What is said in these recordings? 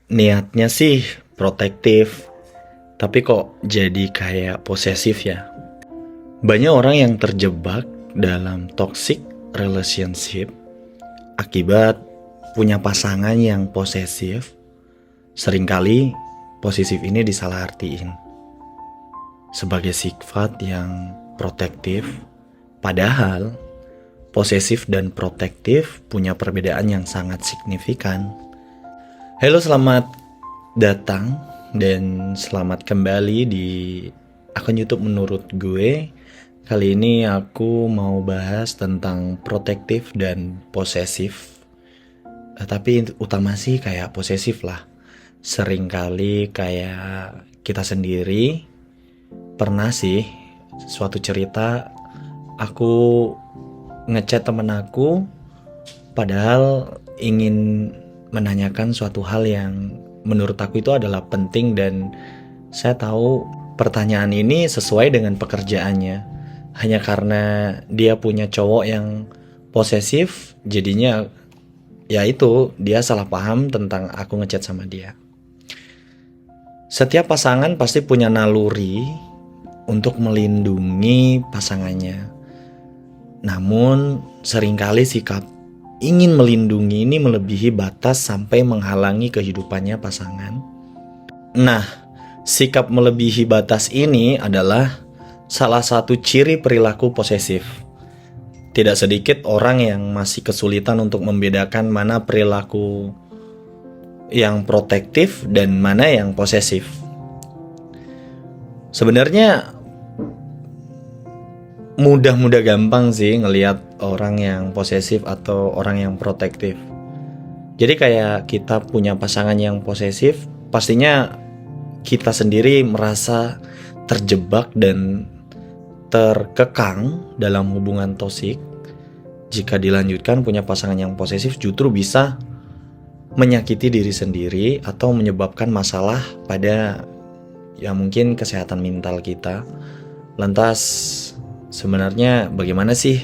Niatnya sih protektif, tapi kok jadi kayak posesif ya. Banyak orang yang terjebak dalam toxic relationship akibat punya pasangan yang posesif. Seringkali posesif ini disalahartiin sebagai sifat yang protektif, padahal posesif dan protektif punya perbedaan yang sangat signifikan. Halo, selamat datang dan selamat kembali di akun YouTube Menurut Gue. Kali ini aku mau bahas tentang protektif dan posesif. Tapi utama sih kayak posesif lah. Seringkali kayak kita sendiri pernah sih suatu cerita aku ngechat temen aku padahal ingin menanyakan suatu hal yang menurut aku itu adalah penting, dan saya tahu pertanyaan ini sesuai dengan pekerjaannya. Hanya karena dia punya cowok yang posesif, jadinya ya itu dia salah paham tentang aku ngechat sama dia. Setiap pasangan pasti punya naluri untuk melindungi pasangannya. Namun seringkali sikap ingin melindungi ini melebihi batas sampai menghalangi kehidupannya pasangan. Nah, sikap melebihi batas ini adalah salah satu ciri perilaku posesif. Tidak sedikit orang yang masih kesulitan untuk membedakan mana perilaku yang protektif dan mana yang posesif. Sebenarnya mudah gampang sih ngelihat orang yang posesif atau orang yang protektif. Jadi kayak kita punya pasangan yang posesif, pastinya kita sendiri merasa terjebak dan terkekang dalam hubungan toksik. Jika dilanjutkan punya pasangan yang posesif justru bisa menyakiti diri sendiri atau menyebabkan masalah pada ya mungkin kesehatan mental kita. Lantas sebenarnya bagaimana sih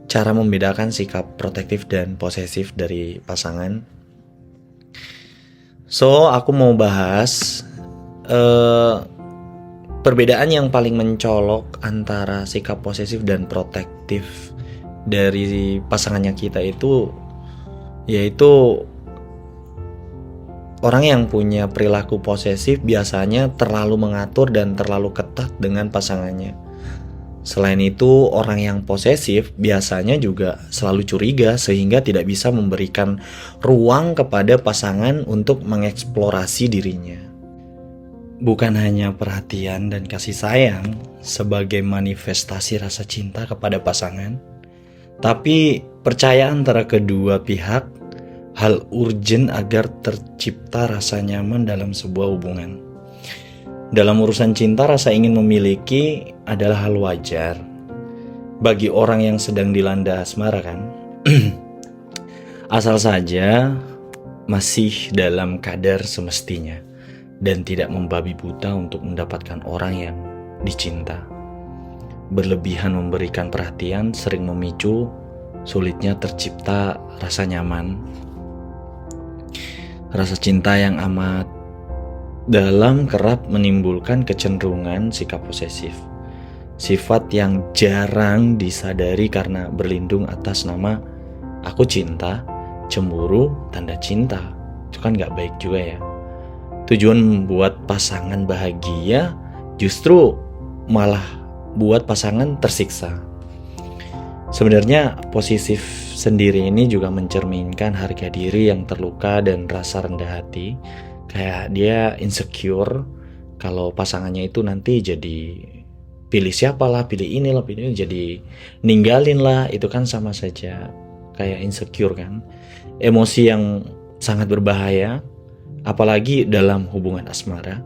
cara membedakan sikap protektif dan posesif dari pasangan? So, aku mau bahas perbedaan yang paling mencolok antara sikap posesif dan protektif dari pasangannya kita itu, yaitu orang yang punya perilaku posesif biasanya terlalu mengatur dan terlalu ketat dengan pasangannya. Selain itu, orang yang posesif biasanya juga selalu curiga sehingga tidak bisa memberikan ruang kepada pasangan untuk mengeksplorasi dirinya. Bukan hanya perhatian dan kasih sayang sebagai manifestasi rasa cinta kepada pasangan, tapi percaya antara kedua pihak hal urgen agar tercipta rasa nyaman dalam sebuah hubungan. Dalam urusan cinta, rasa ingin memiliki adalah hal wajar bagi orang yang sedang dilanda asmara kan. Asal saja masih dalam kadar semestinya dan tidak membabi buta untuk mendapatkan orang yang dicinta. Berlebihan memberikan perhatian sering memicu sulitnya tercipta rasa nyaman. Rasa cinta yang amat dalam kerap menimbulkan kecenderungan sikap posesif. Sifat yang jarang disadari karena berlindung atas nama aku cinta, cemburu, tanda cinta. Itu kan gak baik juga ya. Tujuan membuat pasangan bahagia justru malah buat pasangan tersiksa. Sebenarnya posesif sendiri ini juga mencerminkan harga diri yang terluka dan rasa rendah hati. Kayak dia insecure kalau pasangannya itu nanti jadi pilih siapa lah, pilih inilah, pilih ini, jadi ninggalin lah. Itu kan sama saja kayak insecure kan. Emosi yang sangat berbahaya, apalagi dalam hubungan asmara.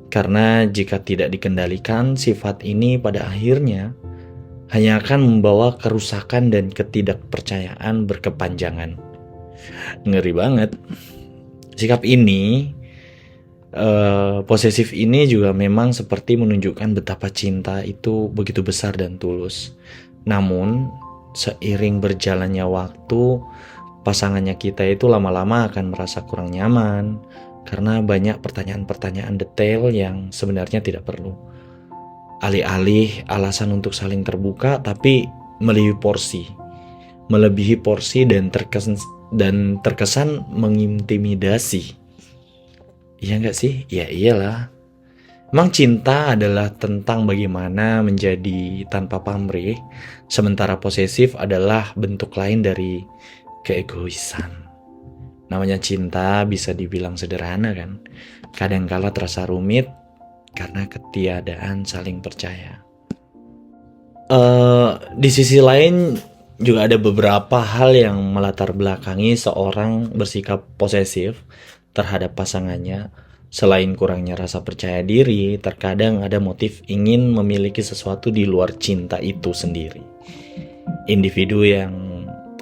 Karena jika tidak dikendalikan, sifat ini pada akhirnya hanya akan membawa kerusakan dan ketidakpercayaan berkepanjangan. Ngeri banget. Sikap ini, posesif ini juga memang seperti menunjukkan betapa cinta itu begitu besar dan tulus. Namun, seiring berjalannya waktu, pasangannya kita itu lama-lama akan merasa kurang nyaman karena banyak pertanyaan-pertanyaan detail yang sebenarnya tidak perlu. Alih-alih alasan untuk saling terbuka, tapi melebihi porsi dan terkesan mengintimidasi. Iya nggak sih? Ya iyalah. Emang cinta adalah tentang bagaimana menjadi tanpa pamrih, sementara posesif adalah bentuk lain dari keegoisan. Namanya cinta bisa dibilang sederhana kan? Kadangkala terasa rumit karena ketiadaan saling percaya. Di sisi lain juga ada beberapa hal yang melatar belakangi seorang bersikap posesif terhadap pasangannya. Selain kurangnya rasa percaya diri, terkadang ada motif ingin memiliki sesuatu di luar cinta itu sendiri. Individu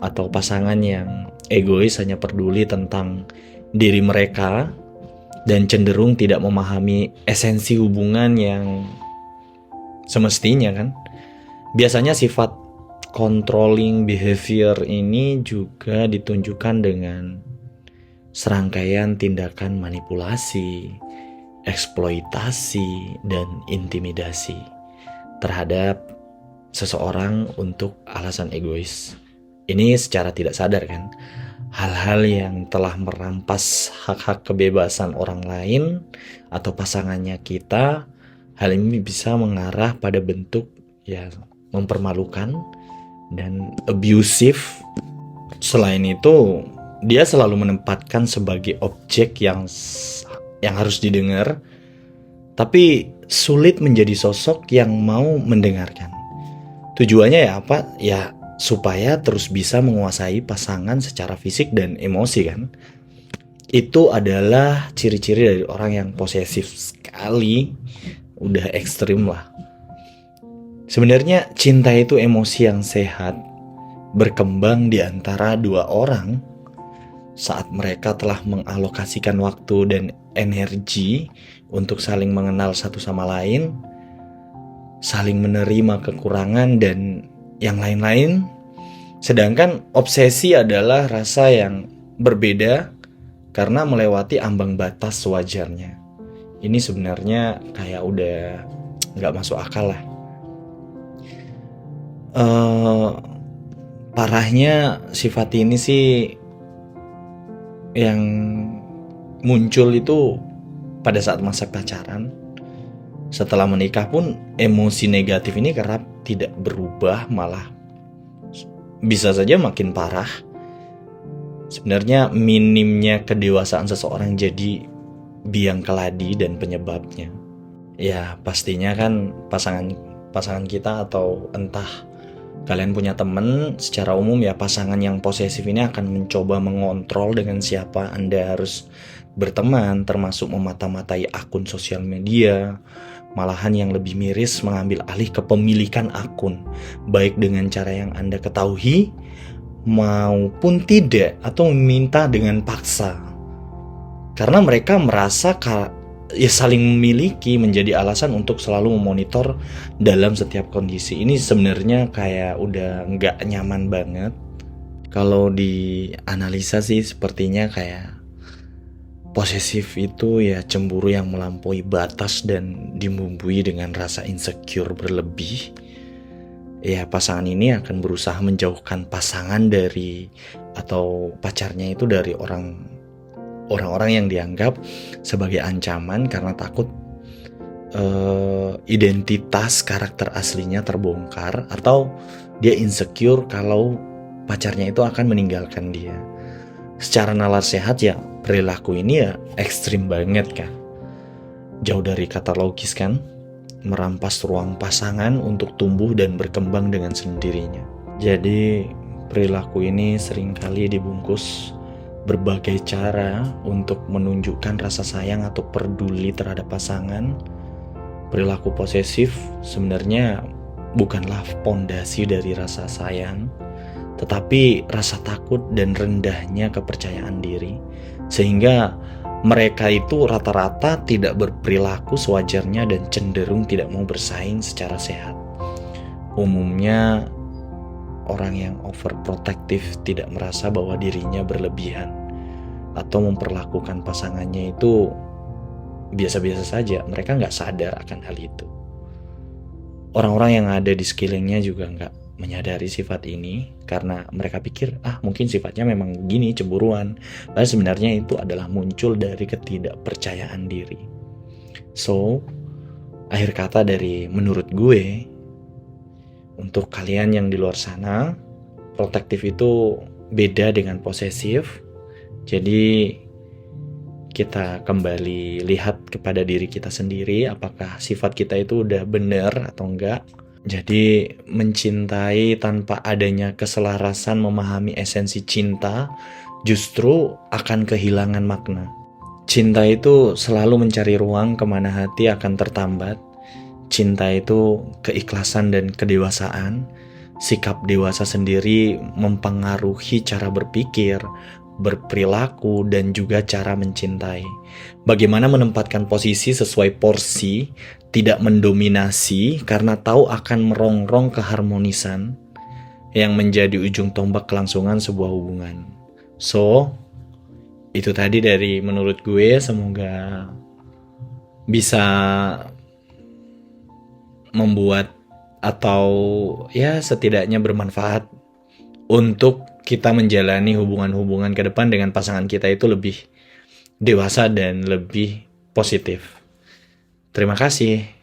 atau pasangan yang egois hanya peduli tentang diri mereka dan cenderung tidak memahami esensi hubungan yang semestinya kan. Biasanya sifat controlling behavior ini juga ditunjukkan dengan serangkaian tindakan manipulasi, eksploitasi, dan intimidasi terhadap seseorang untuk alasan egois. Ini secara tidak sadar kan, hal-hal yang telah merampas hak-hak kebebasan orang lain atau pasangannya kita, hal ini bisa mengarah pada bentuk mempermalukan dan abusive. Selain itu, dia selalu menempatkan sebagai objek yang harus didengar, tapi sulit menjadi sosok yang mau mendengarkan. Tujuannya apa? Supaya terus bisa menguasai pasangan secara fisik dan emosi kan. Itu adalah ciri-ciri dari orang yang posesif sekali, udah ekstrim lah. Sebenarnya cinta itu emosi yang sehat, berkembang di antara dua orang saat mereka telah mengalokasikan waktu dan energi untuk saling mengenal satu sama lain, saling menerima kekurangan dan yang lain-lain. Sedangkan obsesi adalah rasa yang berbeda karena melewati ambang batas sewajarnya. Ini sebenarnya kayak udah gak masuk akal lah. Parahnya sifat ini sih yang muncul itu pada saat masa pacaran. Setelah menikah pun emosi negatif ini kerap tidak berubah, malah bisa saja makin parah. Sebenarnya minimnya kedewasaan seseorang jadi biang keladi dan penyebabnya. Ya pastinya kan pasangan kita atau entah kalian punya teman, secara umum pasangan yang posesif ini akan mencoba mengontrol dengan siapa Anda harus berteman, termasuk memata-matai akun sosial media, malahan yang lebih miris mengambil alih kepemilikan akun, baik dengan cara yang Anda ketahui maupun tidak, atau meminta dengan paksa. Karena mereka merasa saling memiliki menjadi alasan untuk selalu memonitor dalam setiap kondisi. Ini sebenarnya kayak udah nggak nyaman banget. Kalau dianalisa sih sepertinya kayak posesif itu cemburu yang melampaui batas dan dibumbui dengan rasa insecure berlebih. Pasangan ini akan berusaha menjauhkan pasangan dari atau pacarnya itu dari orang-orang yang dianggap sebagai ancaman karena takut identitas karakter aslinya terbongkar, atau dia insecure kalau pacarnya itu akan meninggalkan dia. Secara nalar sehat perilaku ini ekstrim banget kan. Jauh dari kata logis kan, merampas ruang pasangan untuk tumbuh dan berkembang dengan sendirinya. Jadi perilaku ini seringkali dibungkus berbagai cara untuk menunjukkan rasa sayang atau peduli terhadap pasangan. Perilaku posesif sebenarnya bukanlah pondasi dari rasa sayang, tetapi rasa takut dan rendahnya kepercayaan diri, sehingga mereka itu rata-rata tidak berperilaku sewajarnya dan cenderung tidak mau bersaing secara sehat. Umumnya orang yang overprotective tidak merasa bahwa dirinya berlebihan atau memperlakukan pasangannya itu biasa-biasa saja. Mereka nggak sadar akan hal itu. Orang-orang yang ada di sekelilingnya juga nggak menyadari sifat ini karena mereka pikir, mungkin sifatnya memang begini, cemburuan. Padahal sebenarnya itu adalah muncul dari ketidakpercayaan diri. So, akhir kata dari menurut gue, untuk kalian yang di luar sana, protektif itu beda dengan posesif. Jadi kita kembali lihat kepada diri kita sendiri, apakah sifat kita itu udah benar atau enggak. Jadi mencintai tanpa adanya keselarasan memahami esensi cinta justru akan kehilangan makna. Cinta itu selalu mencari ruang kemana hati akan tertambat. Cinta itu keikhlasan dan kedewasaan. Sikap dewasa sendiri mempengaruhi cara berpikir, berperilaku, dan juga cara mencintai. Bagaimana menempatkan posisi sesuai porsi, tidak mendominasi karena tahu akan merongrong keharmonisan yang menjadi ujung tombak kelangsungan sebuah hubungan. So, itu tadi dari menurut gue, semoga bisa membuat atau ya setidaknya bermanfaat untuk kita menjalani hubungan-hubungan ke depan dengan pasangan kita itu lebih dewasa dan lebih positif. Terima kasih.